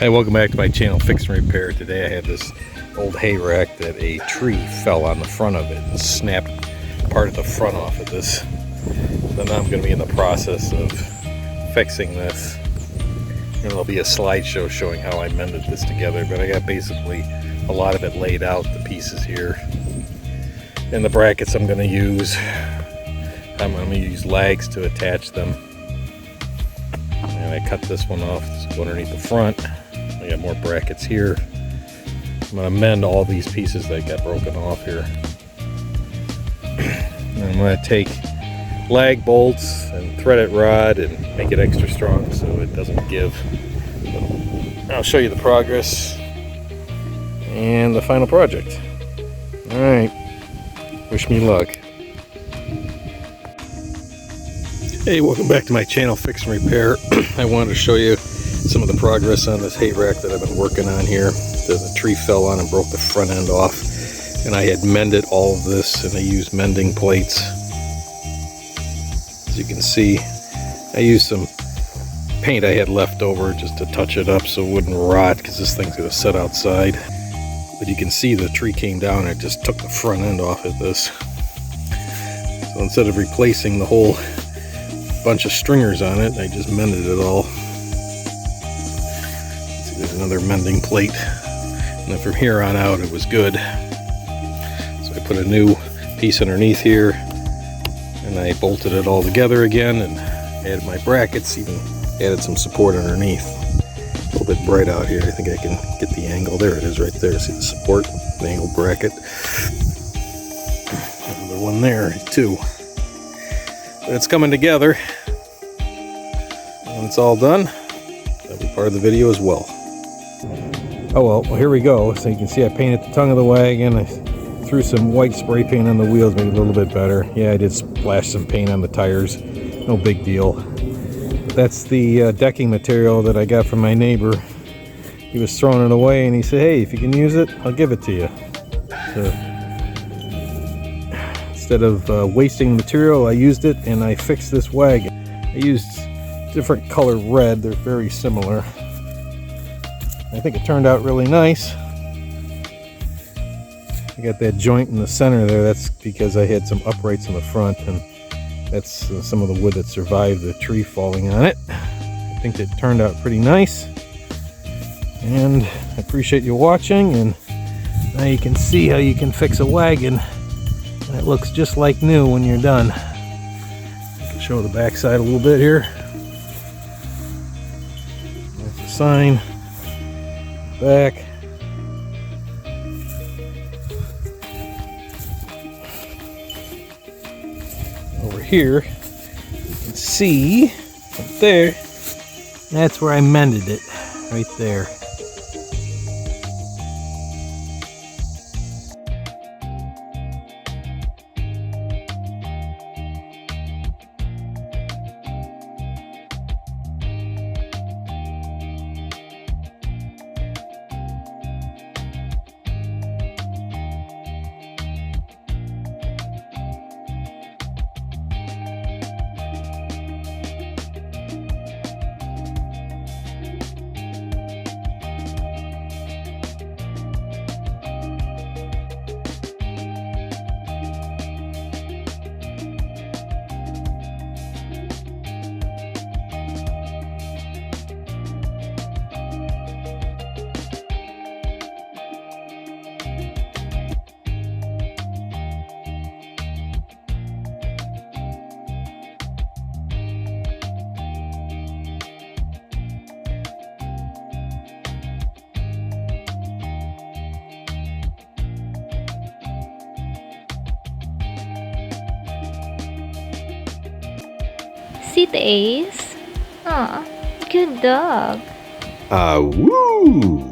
Hey, welcome back to my channel, Fix and Repair. Today I have this old hay rack that a tree fell on the front of it and snapped part of the front off of this. So now I'm going to be in the process of fixing this. And there'll be a slideshow showing how I mended this together, but I got basically a lot of it laid out, the pieces here. And the brackets I'm going to use, I'm going to use lags to attach them. And I cut this one off to go underneath the front. I got more brackets here. I'm going to mend all these pieces that got broken off here. And I'm going to take lag bolts and threaded rod and make it extra strong so it doesn't give. But I'll show you the progress and the final project. Alright, wish me luck. Hey, welcome back to my channel, Fix and Repair. I wanted to show you some of the progress on this hay rack that I've been working on here. The tree fell on and broke the front end off, and I had mended all of this, and I used mending plates. As you can see, I used some paint I had left over just to touch it up so it wouldn't rot, because this thing's going to sit outside. But you can see the tree came down and it just took the front end off of this. So instead of replacing the whole bunch of stringers on it, I just mended it all. See, there's another mending plate, and then from here on out it was good. So I put a new piece underneath here, and I bolted it all together again and added my brackets, even added some support underneath. A little bit bright out here. I think I can get the angle. There it is right there. See the support, the angled bracket. Another one there too. But it's coming together. When it's all done, that'll be part of the video as well. Oh well, here we go. So you can see I painted the tongue of the wagon. I threw some white spray paint on the wheels, made it a little bit better. Yeah, I did splash some paint on the tires. No big deal. But that's the decking material that I got from my neighbor. He was throwing it away and he said, hey, if you can use it, I'll give it to you. So, instead of wasting material, I used it and I fixed this wagon. I used different color red, they're very similar. I think it turned out really nice. I got that joint in the center there, that's because I had some uprights in the front, and that's some of the wood that survived the tree falling on it. I think it turned out pretty nice, and I appreciate you watching. And now you can see how you can fix a wagon. And it looks just like new when you're done. I can show the back side a little bit here. That's the sign. Back. Over here, you can see right there. That's where I mended it, right there. Sit, Ace. Aw, good dog. Woo!